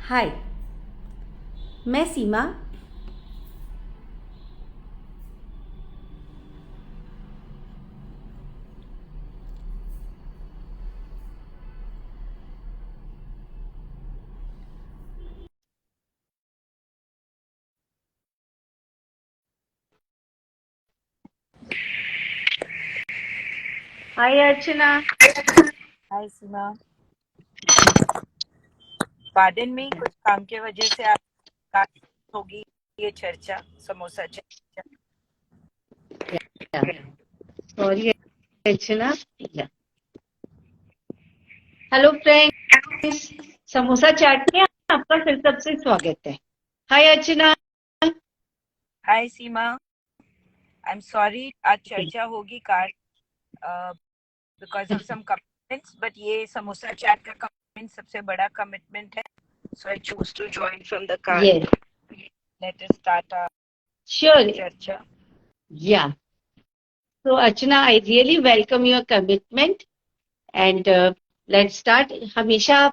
हाय, मैं सीमा। हाय अर्चना। हाय सीमा। बादन में कुछ काम के वजह से आप होगी ये चर्चा, समोसा चर्चा। सॉरी अर्चना। हेलो फ्रेंड्स, समोसा चाट में आपका फिर सबसे स्वागत है। हाय अर्चना। हाय सीमा, आई एम सॉरी आज चर्चा होगी car because of some commitments, but ये समोसा चाट का कमिटमेंट सबसे बड़ा कमिटमेंट है, सो I choose to join from the car. Yes, let us start sure. चर्चा। या तो अर्चना, I really welcome your commitment and let's start. हमेशा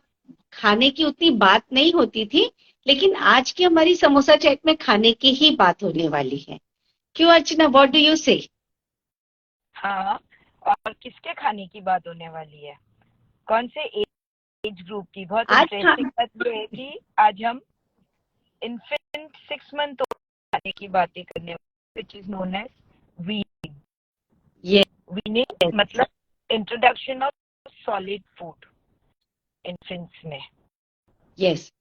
खाने की उतनी बात नहीं होती थी, लेकिन आज की हमारी समोसा चाट में खाने की ही बात होने वाली है। क्यों अर्चना, व्हाट डू यू से? हाँ, और किसके खाने की बात होने वाली है? कौन से एज ग्रुप की? बहुत आज इंटरेस्टिंग बात ये है कि आज हम इन्फेंट 6 मंथ खाने की बातें करने, which is known as weaning. ये वीनिंग मतलब introduction of solid food infants में। यस,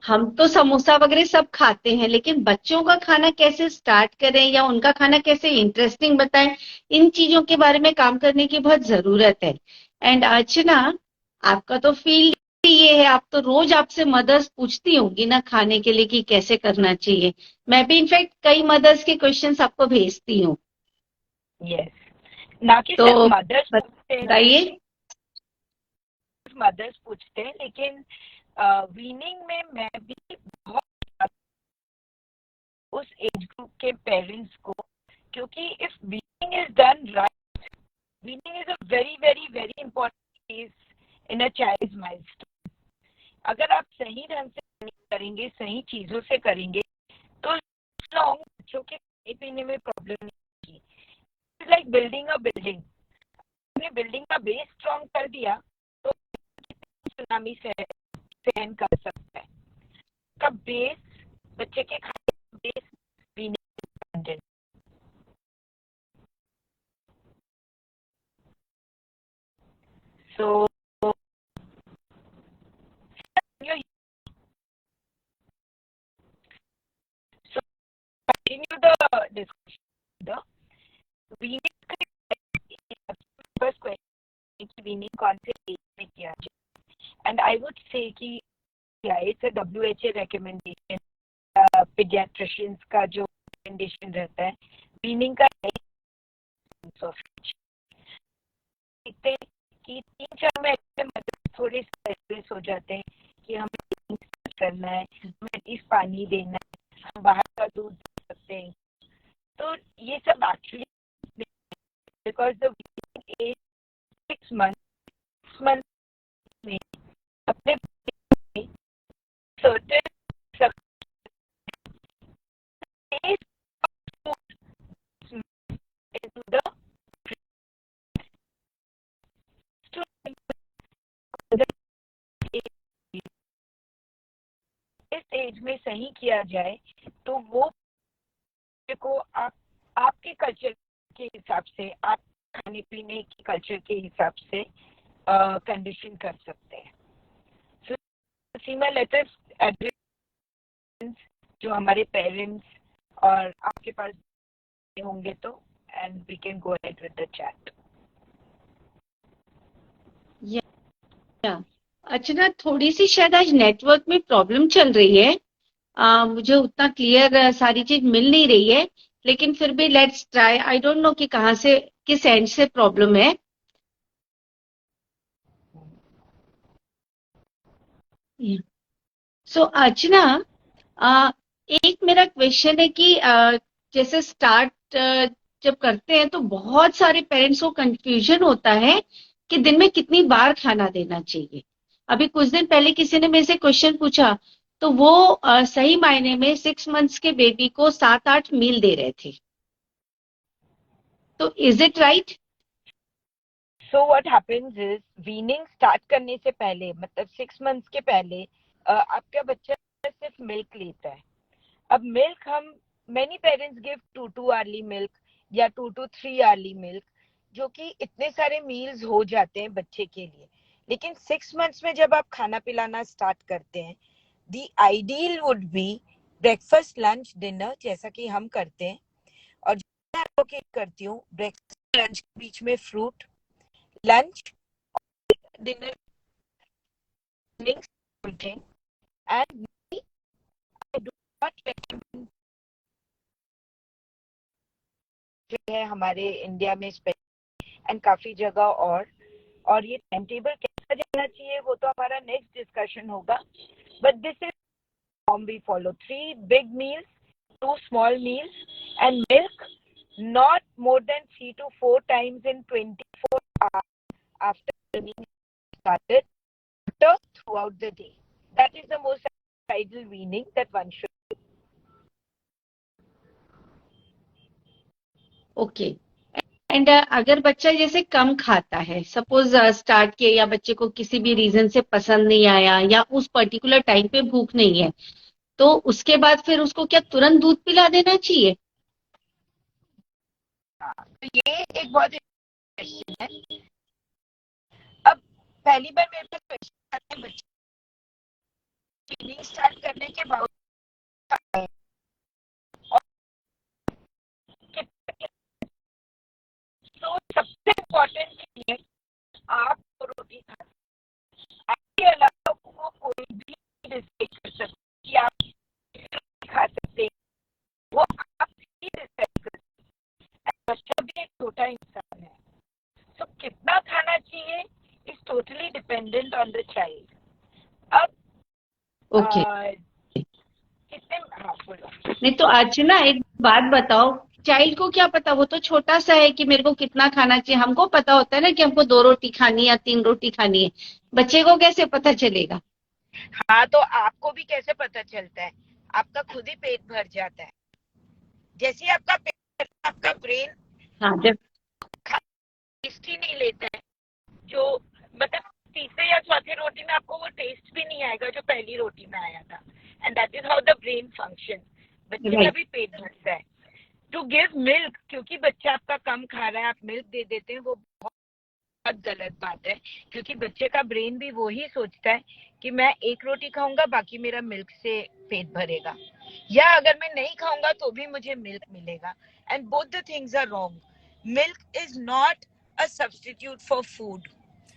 हम तो समोसा वगैरह सब खाते हैं, लेकिन बच्चों का खाना कैसे स्टार्ट करें या उनका खाना कैसे इंटरेस्टिंग बताएं, इन चीजों के बारे में काम करने की बहुत जरूरत है। एंड अर्चना, आपका तो फील्ड ये है, आप तो रोज आपसे मदर्स पूछती होंगी ना खाने के लिए कि कैसे करना चाहिए। मैं भी इनफैक्ट कई मदर्स के क्वेश्चंस आपको भेजती हूँ। यस, ना कि सिर्फ तो मदर्स पूछते हैं, बताइए। मदर्स पूछते हैं, लेकिन वीनिंग में मैं भी बहुत उस एज ग्रुप के पेरेंट्स को, क्योंकि if weaning is done right, weaning is a very very very important phase in a child's milestone. अगर आप सही ढंग से करेंगे, सही चीजों से करेंगे, तो लॉन्ग बच्चों के खाने पीने में प्रॉब्लम नहीं होगी। लाइक बिल्डिंग अ बिल्डिंग, आपने बिल्डिंग का बेस स्ट्रॉन्ग कर दिया तो सुनामी से सहन कर सकता है। का बेस, बच्चे के खाने का बेस भी नहीं। सो continue the discussion. The weaning first question कि वीनिंग कौन से एज में किया जाए, एंड आई वुड से कि it's a WHO recommendation, paediatricians का जो रिकमेंडेशन रहता है वीनिंग का। देखते हैं कि 3-4 महीने में थोड़े स्ट्रेस हो जाते हैं कि हमें करना है, हमें एटलीस्ट पानी देना है, हम बाहर का दूध दे सकते हैं। तो ये सब actually because the age 6 month में अपने certain into the इस एज में सही किया जाए तो वो को आप आपके कल्चर के हिसाब से, आप खाने पीने की कल्चर के हिसाब से कंडीशन कर सकते हैं। So, सीमा, लेट अस एड्रेस जो हमारे पेरेंट्स और आपके पास होंगे तो, and we can go ahead with the chat. अर्चना, थोड़ी सी शायद आज नेटवर्क में प्रॉब्लम चल रही है। मुझे उतना क्लियर सारी चीज मिल नहीं रही है, लेकिन फिर भी let's try. I don't know कि कहाँ से, किस एंड से प्रॉब्लम है। सो अर्चना, एक मेरा क्वेश्चन है कि जैसे स्टार्ट जब करते हैं तो बहुत सारे पेरेंट्स को कंफ्यूजन होता है कि दिन में कितनी बार खाना देना चाहिए। अभी कुछ दिन पहले किसी ने मेरे से क्वेश्चन पूछा, तो वो सही मायने में 6 मंथ्स के बेबी को 7-8 मील दे रहे थे। तो is it right? So what happens is, weaning start करने से पहले, मतलब 6 मंथ्स के पहले आपका बच्चा सिर्फ मिल्क लेता है। अब मिल्क हम, many parents give 2 early milk या 2 to 3 अर्ली मिल्क, जो कि इतने सारे मील्स हो जाते हैं बच्चे के लिए। लेकिन 6 मंथ्स में जब आप खाना पिलाना स्टार्ट करते हैं, the ideal would be breakfast lunch dinner, जैसा कि हम करते हैं। और मैं एडवोकेट करती हूँ ब्रेकफास्ट लंच के बीच में fruit, lunch dinner and I do not recommend, जो है हमारे इंडिया में एंड काफी जगह। और ये टाइम टेबल कैसा जाना चाहिए वो तो हमारा नेक्स्ट डिस्कशन होगा, but this is form we follow: 3 big meals, 2 small meals, and milk not more than 3 to 4 times in 24 hours after being started, water throughout the day. That is the most ideal weaning that one should do. Okay. And अगर बच्चा जैसे कम खाता है, suppose start किया या बच्चे को किसी भी रीजन से पसंद नहीं आया या उस पर्टिकुलर टाइम पे भूख नहीं है, तो उसके बाद फिर उसको क्या तुरंत दूध पिला देना चाहिए? तो ये एक बहुत क्वेश्चन है। अब पहली बार मेरे पास क्वेश्चन आते हैं बच्चे फीडिंग स्टार्ट करने के बाद, तो सबसे इम्पोर्टेंट चीज है आप रोटी खाते हैं, आपके अलावा वो कोई भी डिसाइड कर सकते कि आप खा सकते हैं, वो आप ही डिसाइड कर सकते हैं। बच्चा भी एक छोटा इंसान है, तो कितना खाना चाहिए is totally dependent on the child. अब ओके। कितने, हाँ बोलो। नहीं तो अर्चना एक बात बताओ, चाइल्ड को क्या पता, वो तो छोटा सा है कि मेरे को कितना खाना चाहिए। हमको पता होता है ना कि हमको 2 रोटी खानी है या 3 रोटी खानी है, बच्चे को कैसे पता चलेगा? हाँ, तो आपको भी कैसे पता चलता है? आपका खुद ही पेट भर जाता है। जैसे आपका पेट, आपका ब्रेन हाँ, जब टेस्ट ही नहीं लेता है, जो मतलब तीसरे या चौथे रोटी में आपको वो टेस्ट भी नहीं आएगा जो पहली रोटी में आया था। And that is how the brain function. बच्चे का भी पेट भरता है। टू गिव मिल्क, क्योंकि बच्चा आपका कम खा रहा है आप मिल्क दे देते हैं, वो बहुत गलत बात है। क्योंकि बच्चे का ब्रेन भी वही सोचता है कि मैं एक रोटी खाऊंगा, बाकी मेरा मिल्क से पेट भरेगा, या अगर मैं नहीं खाऊंगा तो भी मुझे मिल्क मिलेगा। And both the things are wrong. Milk is not a substitute for food.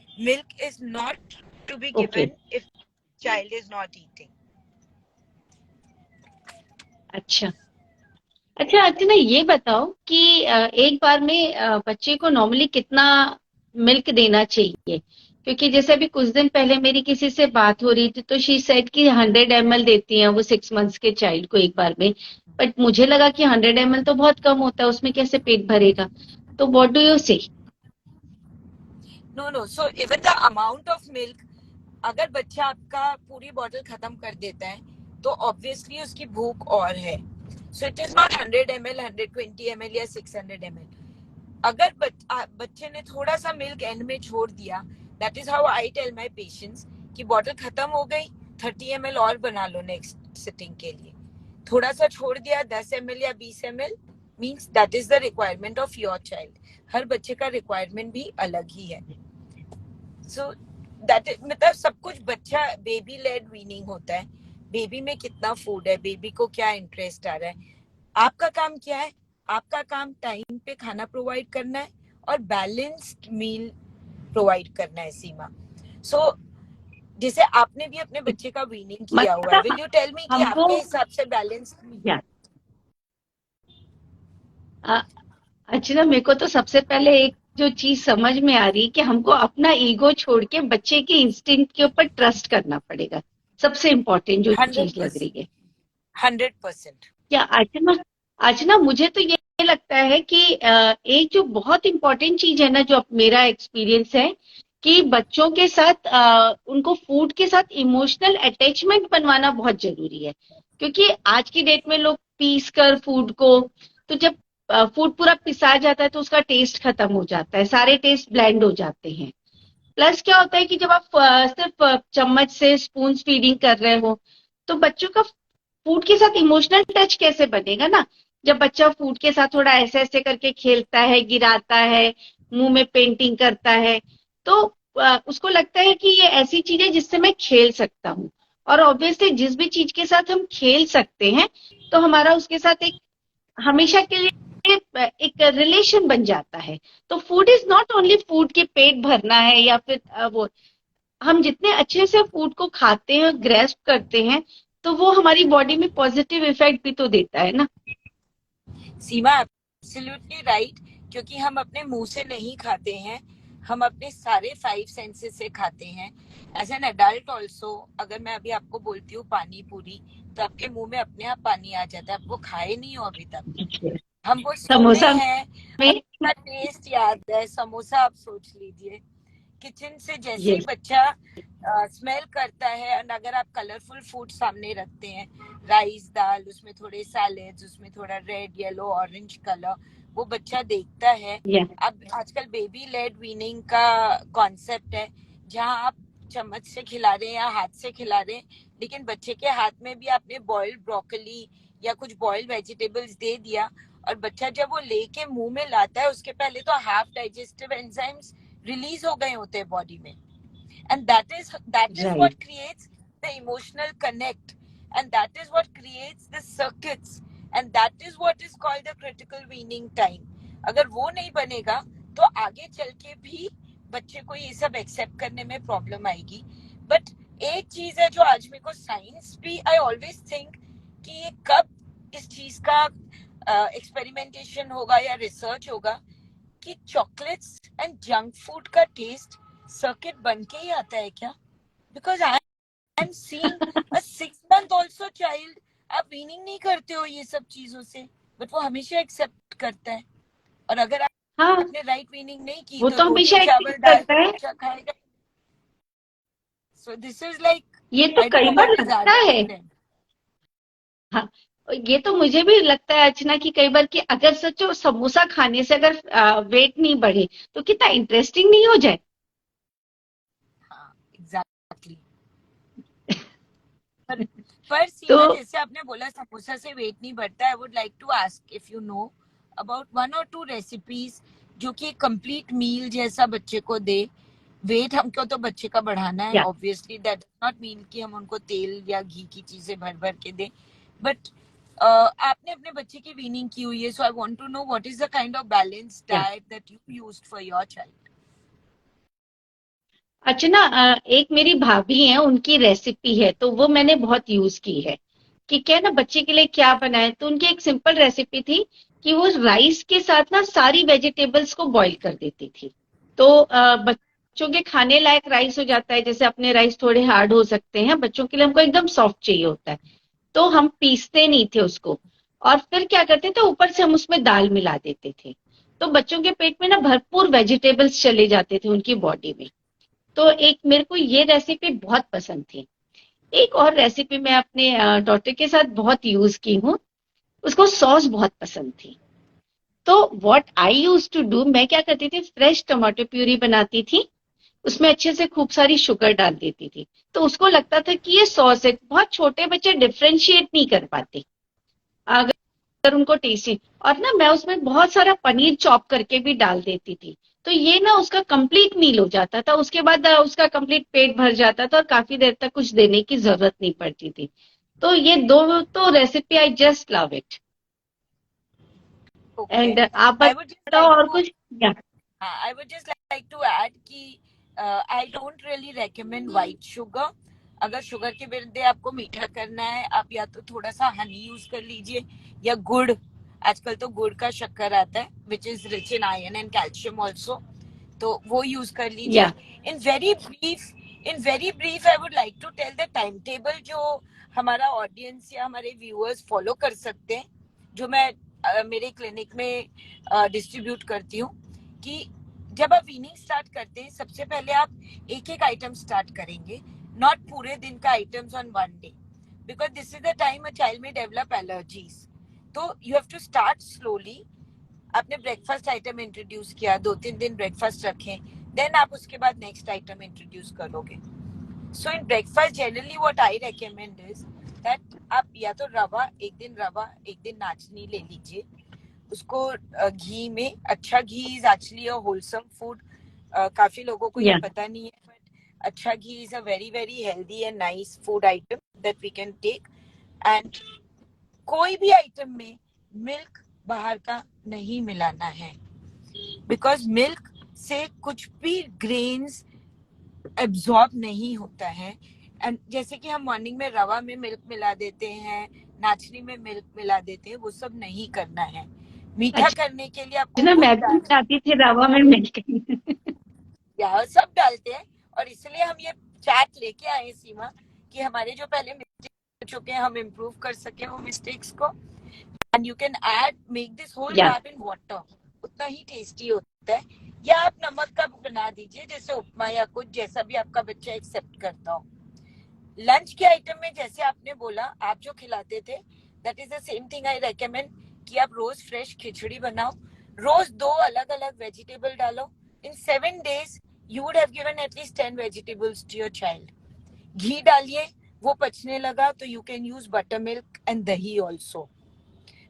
Milk is not to be given if child is not eating. अच्छा अर्चना, ये बताओ कि एक बार में बच्चे को नॉर्मली कितना मिल्क देना चाहिए? क्योंकि जैसे अभी कुछ दिन पहले मेरी किसी से बात हो रही थी, तो शी सेड कि 100 ml देती हैं वो 6 मंथ्स के चाइल्ड को एक बार में। बट मुझे लगा कि 100 ml तो बहुत कम होता है, उसमें कैसे पेट भरेगा? तो व्हाट डू यू से? No, so even the amount of milk, अगर बच्चा आपका पूरी बॉटल खत्म कर देता है तो ऑब्वियसली उसकी भूख और है। So it is not 100 ml, 120 ml या 600 ml। अगर बच्चे ने थोड़ा सा मिल्क एंड में छोड़ दिया, that is how I tell my patients कि बॉटल खत्म हो गई, 30 ml और बना लो नेक्स्ट सिटिंग के लिए। थोड़ा सा छोड़ दिया 10 ml या 20 ml, means that is the requirement of your child. हर बच्चे का रिक्वायरमेंट भी अलग ही है। सो दैट मतलब सब कुछ बच्चा बेबी लेड वीनिंग होता है। बेबी में कितना फूड है, बेबी को क्या इंटरेस्ट आ रहा है, आपका काम क्या है? आपका काम टाइम पे खाना प्रोवाइड करना है और बैलेंस्ड मील प्रोवाइड करना है, सीमा। सो जैसे आपने भी अपने बच्चे का वीनिंग किया हुआ है, विल यू टेल मी कि आपके हिसाब से बैलेंस्ड मील? अच्छा, मेरे को तो सबसे पहले एक जो चीज समझ में आ रही है कि हमको अपना ईगो छोड़ के बच्चे के इंस्टिंक्ट के ऊपर ट्रस्ट करना पड़ेगा। सबसे इम्पोर्टेंट जो चीज लग रही है 100%। क्या अर्चना, मुझे तो ये लगता है कि एक जो बहुत इम्पोर्टेंट चीज है ना, जो मेरा एक्सपीरियंस है कि बच्चों के साथ उनको फूड के साथ इमोशनल अटैचमेंट बनवाना बहुत जरूरी है, क्योंकि आज की डेट में लोग पीस कर फूड को, तो जब फूड पूरा पिसा जाता है तो उसका टेस्ट खत्म हो जाता है, सारे टेस्ट ब्लेंड हो जाते हैं। प्लस क्या होता है कि जब आप सिर्फ चम्मच से स्पून फीडिंग कर रहे हो, तो बच्चों का फूड के साथ इमोशनल टच कैसे बनेगा ना। जब बच्चा फूड के साथ थोड़ा ऐसे ऐसे करके खेलता है, गिराता है, मुंह में पेंटिंग करता है, तो उसको लगता है कि ये ऐसी चीज है जिससे मैं खेल सकता हूँ। और ऑब्वियसली जिस भी चीज के साथ हम खेल सकते हैं, तो हमारा उसके साथ एक हमेशा के लिए एक रिलेशन बन जाता है। तो food is not only food के पेट भरना है या फिर वो, हम जितने अच्छे से फूड को खाते हैं, ग्रेस्प करते हैं, तो वो हमारी बॉडी में पॉजिटिव इफेक्ट भी तो देता है ना। सीमा एब्सोल्युटली राइट, क्योंकि हम अपने मुंह से नहीं खाते हैं, हम अपने सारे 5 सेंसेस से खाते हैं। एज एन एडल्ट ऑल्सो, अगर मैं अभी आपको बोलती हूँ पानी पूरी, तो आपके मुंह में अपने आप पानी आ जाता है, आपको खाए नहीं हो अभी तक, हम वो सुने समोसा हैं, में। हमें टेस्ट याद है। समोसा आप सोच लीजिए, किचन से जैसे ही यस। बच्चा स्मेल करता है, और अगर आप कलरफुल फूड सामने रखते हैं, राइस दाल, उसमें थोड़े सैलेड्स, उसमें थोड़ा रेड येलो ऑरेंज कलर, वो बच्चा देखता है। यस। अब आजकल बेबी लेड वीनिंग का कॉन्सेप्ट है, जहां आप चम्मच से खिला रहे हैं या हाथ से खिला रहे हैं, लेकिन बच्चे के हाथ में भी आपने बॉइल्ड ब्रोकली या कुछ बॉइल्ड वेजिटेबल्स दे दिया, और बच्चा जब वो लेके मुंह में लाता है, उसके पहले तो हाफ डाइजेस्टिव एंजाइम्स रिलीज हो गए होते हैं बॉडी में, and that is what right. creates the emotional connect, and that is what creates the circuits, and that is what is called the critical weaning time. अगर वो नहीं बनेगा, तो आगे चल के भी बच्चे को ये सब एक्सेप्ट करने में प्रॉब्लम आएगी। बट एक चीज है जो आज मेरे को साइंस भी, आई ऑलवेज थिंक कि ये कब इस चीज का एक्सपेरिमेंटेशन होगा या रिसर्च होगा, कि चॉकलेट्स एंड जंक फूड का टेस्ट सर्किट बन के ही आता है क्या? Because I am seeing a 6 month also child, आप वीनिंग नहीं करते हो ये सब चीजों से, बट वो हमेशा एक्सेप्ट करता है। और अगर हाँ, आपने राइट वीनिंग नहीं की, वो तो तो रोटी हमेशा चावल एक्सेप्ट दाल करता तो है। बच्चा खाएगा। सो दिस इज लाइक, ये तो आई डोंट कई नो बार व्हाट इज लगता है। डिफरेंट। हाँ, ये तो मुझे भी लगता है अर्चना कि कई बार कि अगर सचो समोसा खाने से अगर वेट नहीं बढ़े, तो कितना इंटरेस्टिंग नहीं हो जाए। हाँ एग्जैक्टली। पर पर तो सीमा, जैसे आपने बोला समोसा से वेट नहीं बढ़ता, I would like to ask if you know about 1 or 2 recipes जो कि कंप्लीट मील जैसा बच्चे को दे। वेट हमको तो बच्चे का बढ़ाना है, या obviously that does not mean कि हम उनको तेल या घी की चीजें भर भर के दें। बट आपने अपने बच्चे की वीनिंग की हुई है, सो I want to know what is the kind of balance या diet that you used for your child. अर्चना, एक मेरी भाभी है, उनकी रेसिपी है, तो वो मैंने बहुत यूज की है कि क्या ना बच्चे के लिए क्या बनाए। तो उनकी एक सिंपल रेसिपी थी कि वो राइस के साथ ना सारी वेजिटेबल्स को बॉईल कर देती थी। तो बच्चों के खाने लायक राइस हो जाता है। जैसे अपने राइस थोड़े हार्ड हो सकते हैं, बच्चों के लिए हमको एकदम सॉफ्ट चाहिए होता है, तो हम पीसते नहीं थे उसको। और फिर क्या करते थे, ऊपर से हम उसमें दाल मिला देते थे, तो बच्चों के पेट में ना भरपूर वेजिटेबल्स चले जाते थे उनकी बॉडी में। तो एक मेरे को ये रेसिपी बहुत पसंद थी। एक और रेसिपी मैं अपने डॉटर के साथ बहुत यूज की हूँ, उसको सॉस बहुत पसंद थी। तो what I use to do, मैं क्या करती थी, फ्रेश टमाटो प्यूरी बनाती थी, उसमें अच्छे से खूब सारी शुगर डाल देती थी। तो उसको लगता था कि ये सॉस है। बहुत छोटे बच्चे डिफ्रेंशिएट नहीं कर पाते अगर उनको टेस्टी। और ना मैं उसमें बहुत सारा पनीर चॉप करके भी डाल देती थी, तो ये ना उसका कंप्लीट मील हो जाता था। उसके बाद उसका कंप्लीट पेट भर जाता था और काफी देर तक कुछ देने की जरूरत नहीं पड़ती थी। तो ये दो तो recipe I just love it. Okay, and आप आई वुड जस्ट बताओ लाइक और टू, कुछ क्या। I would just like to add कि I don't really recommend white sugar. अगर शुगर के बदले आपको मीठा करना है, आप या तो थोड़ा सा हनी यूज कर लीजिए, या गुड़। आजकल तो गुड़ का शक्कर आता है which is rich in iron and calcium also, तो वो यूज कर लीजिए। या in very brief I would like to tell the time table जो हमारा ऑडियंस या हमारे व्यूअर्स फॉलो कर सकते हैं, जो मैं मेरे क्लिनिक में डिस्ट्रीब्यूट करती हूँ, कि जब आप वीनिंग स्टार्ट करते हैं, सबसे पहले आप एक एक आइटम स्टार्ट करेंगे, नॉट पूरे दिन का items on one day, because this is the time a child में डेवलप एलर्जीज. तो you have to start slowly. आपने ब्रेकफास्ट आइटम इंट्रोड्यूस किया, 2-3 दिन ब्रेकफास्ट रखें, देन आप उसके बाद नेक्स्ट आइटम इंट्रोड्यूस करोगे. सो in breakfast generally what I recommend is that आप या तो रवा, एक दिन रवा एक दिन नाचनी ले लीजिए, उसको घी में, अच्छा घी is actually a wholesome food. काफी लोगों को ये पता नहीं है, बट अच्छा घी is a very very healthy and nice food item that we can take. And कोई भी आइटम में मिल्क बाहर का नहीं मिलाना है, बिकॉज मिल्क से कुछ भी ग्रेन्स एब्जॉर्ब नहीं होता है. एंड जैसे कि हम मॉर्निंग में रवा में मिल्क मिला देते हैं, नाचनी में मिल्क मिला देते हैं, वो सब नहीं करना है. मीठा करने के लिए आपको ना, मैं गुड़ भी खाती थी रवा में मिल्क. या सब डालते हैं. और इसलिए हम ये चैट लेके आए सीमा, कि हमारे जो पहले मिस्टेक हो चुके हैं हम इम्प्रूव कर सके वो मिस्टेक्स को. And you can add, make this whole bag in water, उतना ही टेस्टी होता है. या आप नमक का बना दीजिए, जैसे उपमा या कुछ, जैसा भी आपका बच्चा एक्सेप्ट करता हो. लंच के आइटम में जैसे आपने बोला आप जो खिलाते थे, that is the same thing I recommend, कि आप रोज फ्रेश खिचड़ी बनाओ, रोज 2 अलग अलग वेजिटेबल डालो. इन 7 days you would have given at least 10 vegetables to your child. घी डालिए, वो पचने लगा तो you can use buttermilk and dahi also.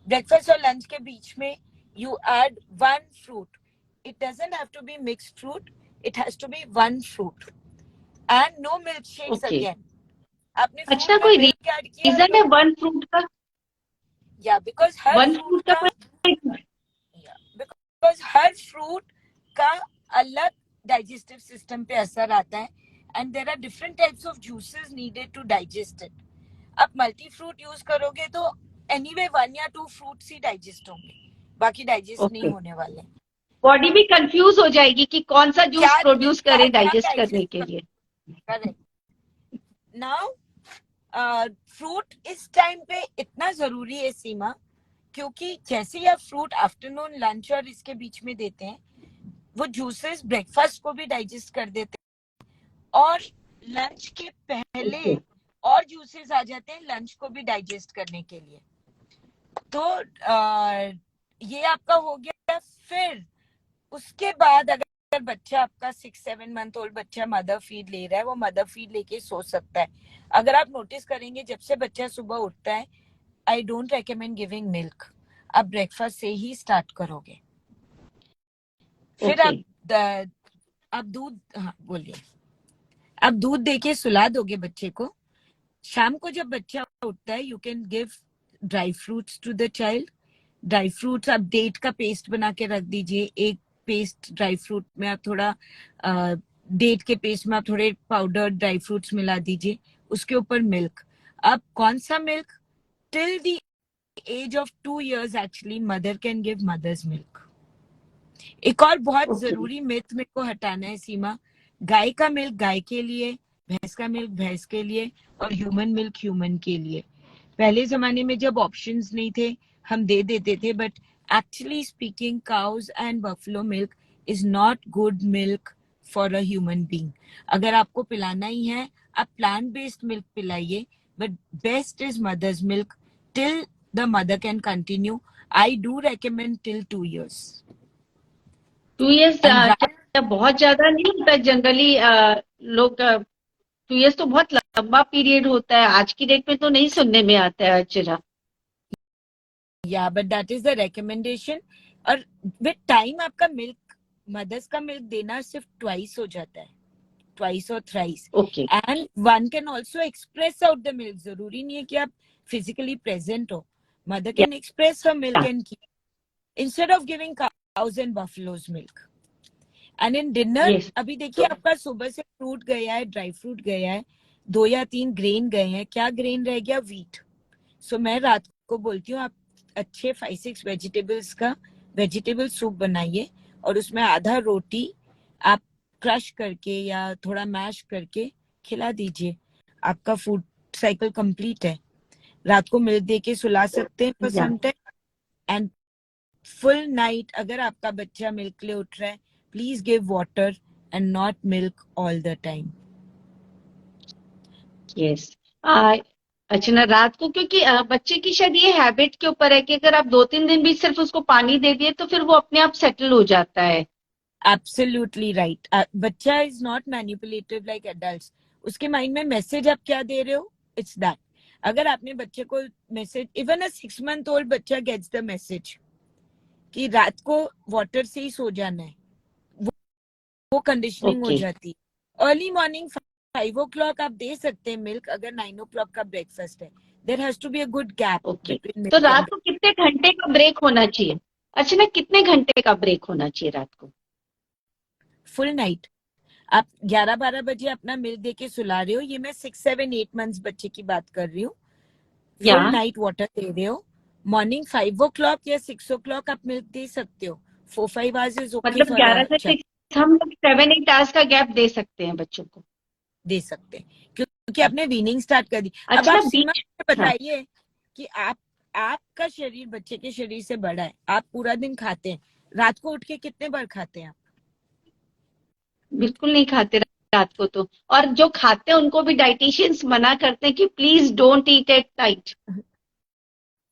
Breakfast और लंच के बीच में you add one fruit. It doesn't have to be mixed fruit. It has to be one fruit. And no milkshakes again. आपने अच्छा, fruit में कोई milk add किया reason तो है वन फ्रूट का? या because her one fruit fruit का का कोई? बिकॉज हर फ्रूट का अलग डाइजेस्टिव सिस्टम पे असर आता है. And there are different types of juices needed to digest it. आप मल्टी फ्रूट यूज करोगे तो एनीवे 1 या 2 फ्रूट्स ही डाइजेस्ट होंगे, बाकी डाइजेस्ट नहीं होने वाले. बॉडी भी कंफ्यूज हो जाएगी कि कौन सा जूस क्या प्रोड्यूस करे क्या डाइजेस्ट करने डाइजेस्ट के लिए. करेक्ट. नाउ फ्रूट इस टाइम पे इतना जरूरी है सीमा, क्योंकि जैसे ही आप फ्रूट आफ्टरनून, लंच और इसके बीच में देते हैं, वो जूसेस ब्रेकफास्ट को भी डाइजेस्ट कर देते हैं, और लंच के पहले और जूसेस आ जाते हैं लंच को भी डाइजेस्ट करने के लिए. तो ये आपका हो गया. फिर उसके बाद अगर बच्चा आपका 6-7 मंथ ओल्ड बच्चा मदर फीड ले रहा है, वो मदर फीड लेके सो सकता है. अगर आप नोटिस करेंगे, जब से बच्चा सुबह उठता है, आई डोंट रेकमेंड गिविंग मिल्क. आप ब्रेकफास्ट से ही स्टार्ट करोगे. फिर आप दूध, हाँ बोलिए, आप दूध देके सुला दोगे बच्चे को. शाम को जब बच्चा उठता है, you can give dry fruits to the child. Dry fruits आप डेट का पेस्ट बना के रख दीजिए. एक पेस्ट ड्राई फ्रूट में आप थोड़ा डेट के पेस्ट में आप थोड़े पाउडर ड्राई फ्रूट्स मिला दीजिए, उसके ऊपर मिल्क. अब कौन सा milk? Till the age of 2 years actually mother can give mother's milk. एक और बहुत जरूरी मिथ मेरे को हटाना है सीमा. गाय का मिल्क गाय के लिए, भैंस का मिल्क भैंस के लिए, और ह्यूमन मिल्क ह्यूमन के लिए. पहले जमाने में जब ऑप्शंस नहीं थे हम दे देते थे, but actually speaking cause and buffalo milk is not good milk for a human being. अगर आपको पिलाना ही है, आप plant based milk पिलाइए, but best is mother's milk till the mother can continue. I do recommend till 2 years. 2 years बहुत ज्यादा नहीं होता generally. लोग 2 years तो बहुत लंबा पीरियड होता है. आज की डेट में तो नहीं सुनने में आता है चिरा. या but that is the recommendation. और विद टाइम आपका मिल्क, मदर्स का मिल्क देना सिर्फ ट्वाइस हो जाता है, ट्वाइस और thrice. And one can also express out the milk. जरूरी नहीं है कि आप फिजिकली प्रेजेंट हो. Mother can express her milk and keep instead of giving cause and buffaloes milk. And in dinner, अभी देखिए आपका सुबह से फ्रूट गया है, ड्राई फ्रूट गया है, 2 या 3 ग्रेन गए हैं. क्या ग्रेन रह गया? व्हीट. सो मैं रात को बोलती हूँ आप अच्छे 5-6 वेजिटेबल्स का वेजिटेबल सूप बनाइए, और उसमें आधा रोटी आप क्रश करके या थोड़ा मैश करके खिला दीजिए. आपका फूड साइकिल कंप्लीट है. रात को मिल्क दे के सुला सकते हैं पसंद है. एंड फुल नाइट अगर आपका बच्चा मिल्क ले उठ रहा है please give water and not milk all the time. Yes. अच्छा ना, रात को क्योंकि बच्चे की शायद ये हैबिट के ऊपर है कि अगर आप 2-3 दिन भी सिर्फ उसको पानी दे दिए तो फिर वो अपने आप सेटल हो जाता है। Absolutely right. बच्चा is not manipulative like adults. उसके माइंड में मैसेज आप क्या दे रहे हो, इट्स दैट. अगर आपने बच्चे को मैसेज, इवन अ 6 month old बच्चा गेट्स द मैसेज कि रात को वाटर से ही सो जाना है, वो कंडीशनिंग हो ओके जाती. अर्ली मॉर्निंग 5 o'clock आप दे सकते हैं मिल्क, अगर 9 o'clock का ब्रेकफास्ट है. There has to be a good gap okay. Between तो मिल्क रात एंड. को कितने घंटे का ब्रेक होना चाहिए? अच्छा ना, कितने घंटे का ब्रेक होना चाहिए रात को? Full night. आप 11-12 बजे अपना मिल्क दे के सुला रहे हो, ये मैं 6-7-8 months बच्चे की बात कर रही हूँ. या फुल नाइट वाटर दे रहे हो. मॉर्निंग 5 o'clock या 6 o'clock आप मिल्क दे सकते हो. 4-5 hours इज ओके मतलब फॉर 11 अ से चाइल्ड. 6 हम लोग 7-8 आवर्स का गैप दे सकते हैं बच्चों को। दे सकते हैं क्योंकि आपने वीनिंग स्टार्ट कर दी. अब अच्छा आप ना, सीमा बीच मुझे हाँ, बताइए कि आपका शरीर बच्चे के शरीर से बड़ा है, आप पूरा दिन खाते हैं, रात को उठ के कितने बार खाते हैं आप? बिल्कुल नहीं खाते रात को तो। और जो खाते हैं उनको भी डाइटिशियंस मना करते हैं कि please don't eat at night.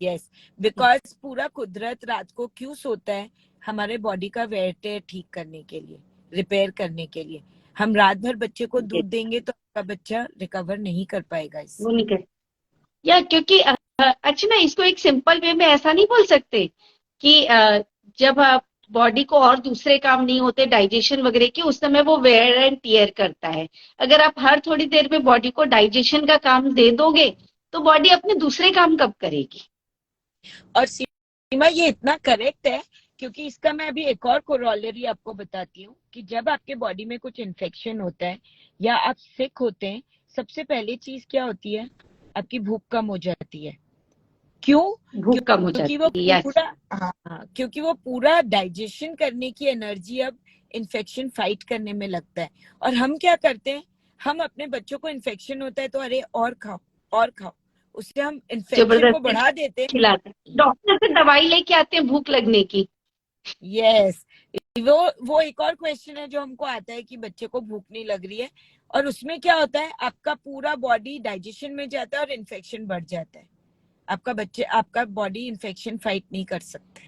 Yes, because पूरा कुदरत रात को क्यों सोता है? हमारे बॉडी का वेयर टेयर ठीक करने के लिए, रिपेयर करने के लिए. हम रात भर बच्चे को दूध देंगे तो आपका बच्चा रिकवर नहीं कर पाएगा वो इससे. नहीं कर या क्योंकि अच्छा ना, इसको एक सिंपल वे में ऐसा नहीं बोल सकते कि जब बॉडी को और दूसरे काम नहीं होते डाइजेशन वगैरह के, उस समय वो वेयर एंड टीयर करता है। अगर आप हर थोड़ी देर में बॉडी को डाइजेशन का काम दे दोगे तो बॉडी अपने दूसरे काम कब करेगी? और सीमा ये इतना करेक्ट है क्योंकि इसका मैं अभी एक और कोरोलरी आपको बताती हूँ कि जब आपके बॉडी में कुछ इन्फेक्शन होता है या आप सिक होते हैं, सबसे पहली चीज क्या होती है? आपकी भूख कम हो जाती है. क्यों? भूख कम हो क्योंकि वो जाती है। यस। पूरा, हाँ, क्योंकि वो पूरा डाइजेशन करने की एनर्जी अब इन्फेक्शन फाइट करने में लगता है. और हम क्या करते हैं? हम अपने बच्चों को इन्फेक्शन होता है तो अरे और खाओ और खाओ, उससे हम इन्फेक्शन को जबरदस्ती बढ़ा देते हैं. खिलाते हैं, डॉक्टर से दवाई लेके आते हैं भूख लगने की। यस, वो एक और क्वेश्चन है जो हमको आता है कि बच्चे को भूख नहीं लग रही है, और उसमें क्या होता है? आपका पूरा बॉडी डाइजेशन में जाता है और इन्फेक्शन बढ़ जाता है. आपका बॉडी इन्फेक्शन फाइट नहीं कर सकता.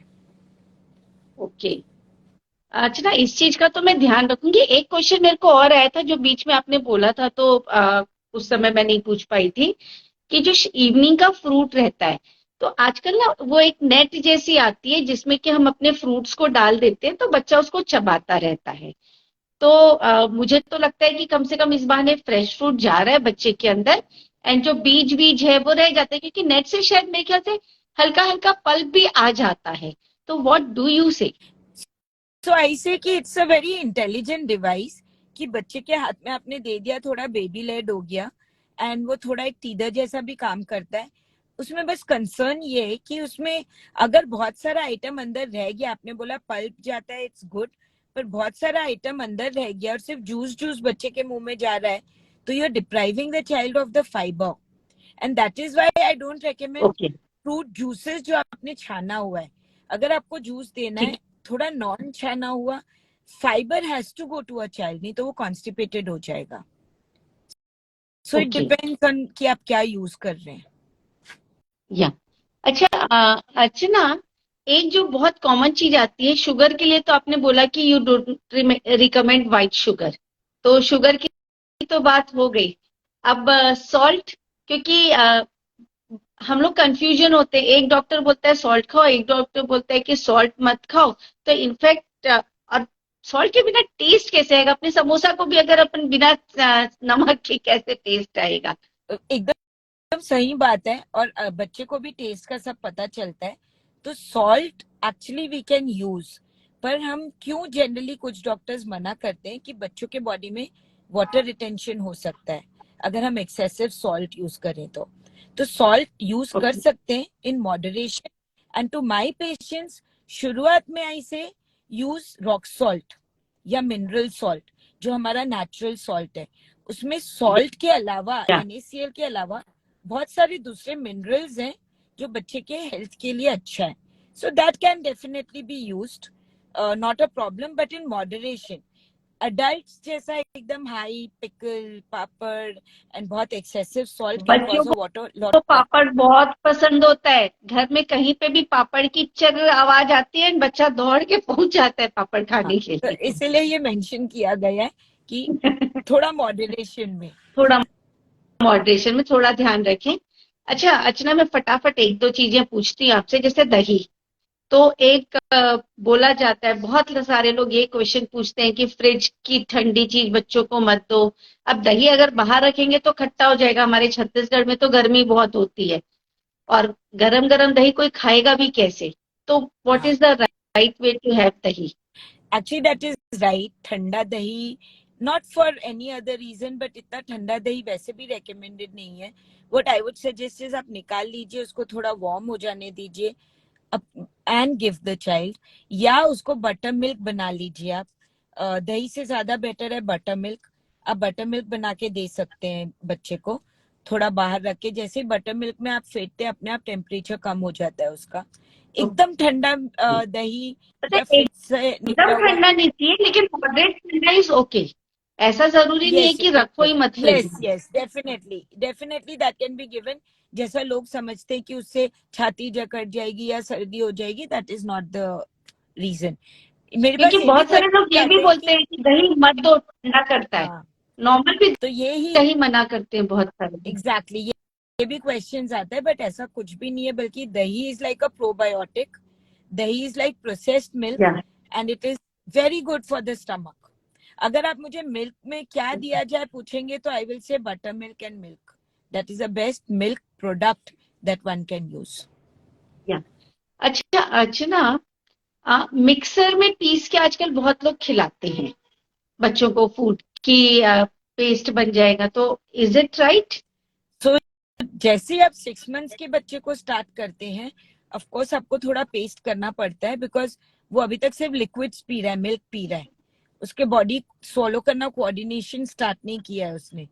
ओके। अच्छा ना, इस चीज का तो मैं ध्यान रखूंगी। एक क्वेश्चन मेरे को और आया था जो बीच में आपने बोला था, तो उस समय मैं नहीं पूछ पाई थी कि जो इवनिंग का फ्रूट रहता है, तो आजकल ना वो एक नेट जैसी आती है जिसमें कि हम अपने फ्रूट्स को डाल देते हैं तो बच्चा उसको चबाता रहता है। तो मुझे तो लगता है कि कम से कम इस बहाने फ्रेश फ्रूट जा रहा है बच्चे के अंदर, एंड जो बीज बीज है वो रह जाता है, क्योंकि नेट से शायद मेरे ख्याल से हल्का हल्का पल्प भी आ जाता है। तो व्हाट डू यू से? सो आई से कि it's a very intelligent device कि बच्चे के हाथ में आपने दे दिया, थोड़ा बेबी लेड हो गया, एंड वो थोड़ा एक टीदर जैसा भी काम करता है. उसमें बस कंसर्न ये है कि उसमें अगर बहुत सारा आइटम अंदर रह गया, आपने बोला पल्प जाता है, इट्स गुड, पर बहुत सारा आइटम अंदर रह गया और सिर्फ जूस जूस बच्चे के मुंह में जा रहा है, तो you are depriving the child of the fibre. And that is why I don't recommend okay. Fruit juices जो आपने छाना हुआ है. अगर आपको जूस देना ठीक। है थोड़ा नॉन छाना हुआ, fibre has to go to a child, नहीं तो वो कॉन्स्टिपेटेड हो जाएगा. So it okay. Depends on कि आप क्या यूज कर रहे हैं. या अच्छा, अच्छा ना, एक जो बहुत कॉमन चीज आती है शुगर के लिए, तो आपने बोला कि you don't recommend white sugar, तो शुगर की तो बात हो गई। अब सॉल्ट, क्योंकि हम लोग कंफ्यूजन होते हैं, एक डॉक्टर बोलता है सॉल्ट खाओ, एक डॉक्टर बोलता है कि सॉल्ट मत खाओ। तो इनफैक्ट और सॉल्ट के बिना टेस्ट कैसे आएगा? अपने समोसा को भी अगर अपन बिना नमक के कैसे टेस्ट आएगा? एकदम सही बात है, और बच्चे को भी टेस्ट का सब पता चलता है. तो salt actually we can use, पर हम क्यों जनरली कुछ डॉक्टर्स मना करते हैं कि बच्चों के बॉडी में वाटर रिटेंशन हो सकता है अगर हम एक्सेसिव सॉल्ट यूज करें. तो सॉल्ट यूज कर ओके। सकते हैं in moderation. And to my patients, शुरुआत में I say use rock salt या मिनरल सॉल्ट, जो हमारा नेचुरल सॉल्ट है. उसमें सॉल्ट के अलावा, या NaCl के अलावा बहुत सारे दूसरे मिनरल्स हैं जो बच्चे के हेल्थ के लिए अच्छा है. So that can definitely be used. not a problem, but in moderation. Adults जैसा एकदम हाई पिकल पापड़ एंड बहुत एक्सेसिव सॉल्ट कैन बच्चों कॉज अ को वाटर तो लॉट। पापड़ बहुत पसंद होता है, घर में कहीं पे भी पापड़ की चर आवाज आती है, बच्चा दौड़ के पहुंच जाता है पापड़ हाँ, खाने के तो लिए। इसलिए ये मेंशन किया गया है कि थोड़ा मॉडरेशन में। थोड़ा मॉडरेशन में थोड़ा ध्यान रखें। अच्छा अर्चना, मैं फटाफट एक दो चीजें पूछती हूँ आपसे, जैसे दही। तो एक बोला जाता है, बहुत सारे लोग ये क्वेश्चन पूछते हैं कि फ्रिज की ठंडी चीज बच्चों को मत दो। अब दही अगर बाहर रखेंगे तो खट्टा हो जाएगा, हमारे छत्तीसगढ़ में तो गर्मी बहुत होती है, और गरम गरम दही कोई खाएगा भी कैसे? तो व्हाट हाँ, is the right way to have दही? Actually that is right. ठंडा दही not for any other reason, but इतना ठंडा दही वैसे भी रेकमेंडेड नहीं है। What I would suggest is आप निकाल लीजिए, उसको थोड़ा वार्म हो जाने दीजिए एंड गिव द चाइल्ड, या उसको बटर मिल्क बना लीजिए आप। दही से ज्यादा बेटर है बटर मिल्क। आप बटर मिल्क बना के दे सकते हैं बच्चे को, थोड़ा बाहर रख के। जैसे ही बटर मिल्क में आप फेंटते हैं, अपने आप टेम्परेचर कम हो जाता है उसका। एकदम ठंडा दही पता या है, फ्रिज से एकदम निकला हुआ। ठंडा नहीं चाहिए, लेकिन मॉडरेट ठंडा इज ओके। ऐसा जरूरी नहीं है यस कि रखो ही मत यस फ्रिज में। Yes, definitely definitely that can be given. जैसा लोग समझते हैं कि उससे छाती जकड़ जाएगी या सर्दी हो जाएगी, that is not the reason. मेरे क्योंकि पास ये भी बहुत सारे लोग क्वेश्चन ये भी आते हैं बोलते कि हैं कि दही मत दो, ठंडा करता है। हाँ, नॉर्मल भी तो ये ही दही मना करते हैं बहुत सारे लोग। एग्जैक्टली ये भी क्वेश्चन आता है, बट ऐसा कुछ भी नहीं है। बल्कि दही इज लाइक अ प्रोबायोटिक, दही इज लाइक प्रोसेस्ड मिल्क, या and it is very good for the stomach. अगर आप मुझे मिल्क में क्या दिया जाए पूछेंगे, तो I will say butter milk and milk, that is the best milk product that one can use. या अच्छा अर्चना, मिक्सर में पीस के आजकल बहुत लोग खिलाते हैं बच्चों को, फूड की पेस्ट बन जाएगा, तो इज इट राइट? सो जैसे आप 6 मंथ्स के बच्चे को स्टार्ट करते हैं, ऑफ कोर्स आपको थोड़ा पेस्ट करना पड़ता है, बिकॉज वो अभी तक सिर्फ लिक्विड्स पी रहा है, मिल्क पी रहा है। उसके बॉडी swallow करना, कोऑर्डिनेशन स्टार्ट नहीं किया है उसने।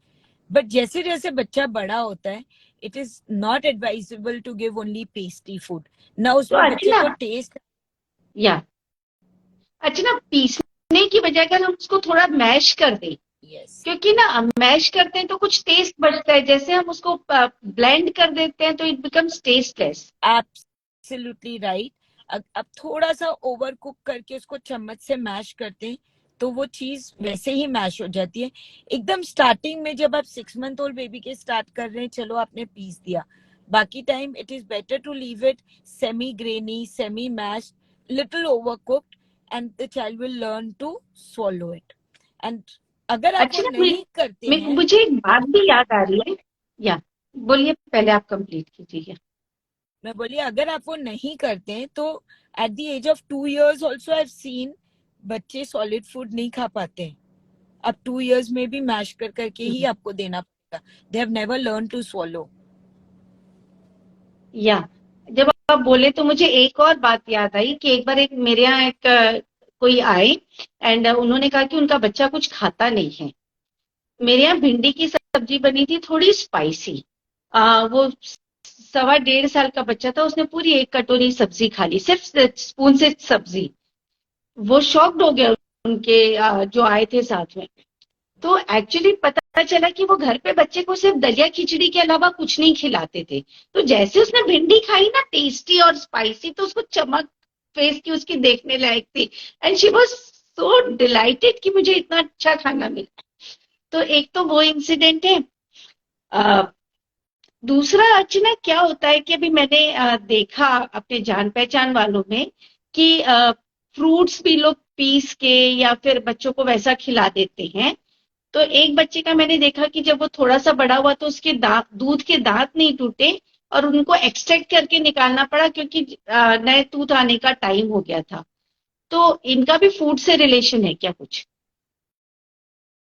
बट जैसे जैसे बच्चा बड़ा होता है, it is not advisable to give only pastry food. ना तो उसमें बच्चे अर्चना, को टेस्ट। या अर्चना, पीसने की बजाय अगर हम उसको थोड़ा मैश कर दें, यस, क्योंकि ना मैश करते हैं तो कुछ टेस्ट बचता है, जैसे हम उसको ब्लेंड कर देते हैं तो it becomes tasteless. Absolutely right. अब थोड़ा सा ओवर कुक करके उसको चम्मच से मैश करते हैं, तो वो चीज वैसे ही मैश हो जाती है। एकदम स्टार्टिंग में जब आप 6 मंथ ओल्ड बेबी के स्टार्ट कर रहे हैं, चलो आपने पीस दिया, बाकी time it is better to leave it semi grainy, semi mash, little over cooked, and the child will learn to swallow it. एंड अगर आप वो अच्छा, नहीं करते हैं, मुझे एक बात भी याद आ रही है। या बोलिए, पहले आप कंप्लीट कीजिए। मैं बोलिए अगर आप वो नहीं करते हैं, तो at the age of 2 years also I seen बच्चे सॉलिड फूड नहीं खा पाते हैं। अब 2 years में भी मैश कर करके ही आपको देना पड़ेगा। They have never learn to swallow। या जब आप बोले तो मुझे एक और बात याद आई कि एक बार एक मेरे यहाँ एक कोई आए, एंड उन्होंने कहा कि उनका बच्चा कुछ खाता नहीं है। मेरे यहाँ भिंडी की सब्जी बनी थी, थोड़ी स्पाइसी। वो 1.25 साल का बच्चा था, उसने पूरी एक कटोरी सब्जी खा ली, सिर्फ स्पून से सब्जी। वो शॉक्ड हो गया, उनके जो आए थे साथ में। तो एक्चुअली पता चला कि वो घर पे बच्चे को सिर्फ दलिया खिचड़ी के अलावा कुछ नहीं खिलाते थे। तो जैसे उसने भिंडी खाई ना, टेस्टी और स्पाइसी, तो उसको चमक फेस की उसकी देखने लायक थी, and she was so dilated कि मुझे इतना अच्छा खाना मिला। तो एक तो वो इंसिडेंट है। अ, दूसरा अर्चना, क्या होता है कि अभी मैंने देखा अपने जान पहचान वालों में कि फ्रूट्स भी लोग पीस के या फिर बच्चों को वैसा खिला देते हैं। तो एक बच्चे का मैंने देखा कि जब वो थोड़ा सा बड़ा हुआ तो उसके दांत, दूध के दांत नहीं टूटे, और उनको एक्सट्रैक्ट करके निकालना पड़ा, क्योंकि नए टूथ आने का टाइम हो गया था। तो इनका भी फूड से रिलेशन है क्या कुछ?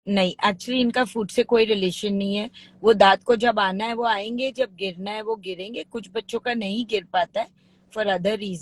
नहीं, एक्चुअली इनका फूड से कोई रिलेशन नहीं है। वो दांत को जब आना है वो आएंगे, जब गिरना है वो गिरेंगे। कुछ बच्चों का नहीं गिर पाता है फॉर अदर रीजन।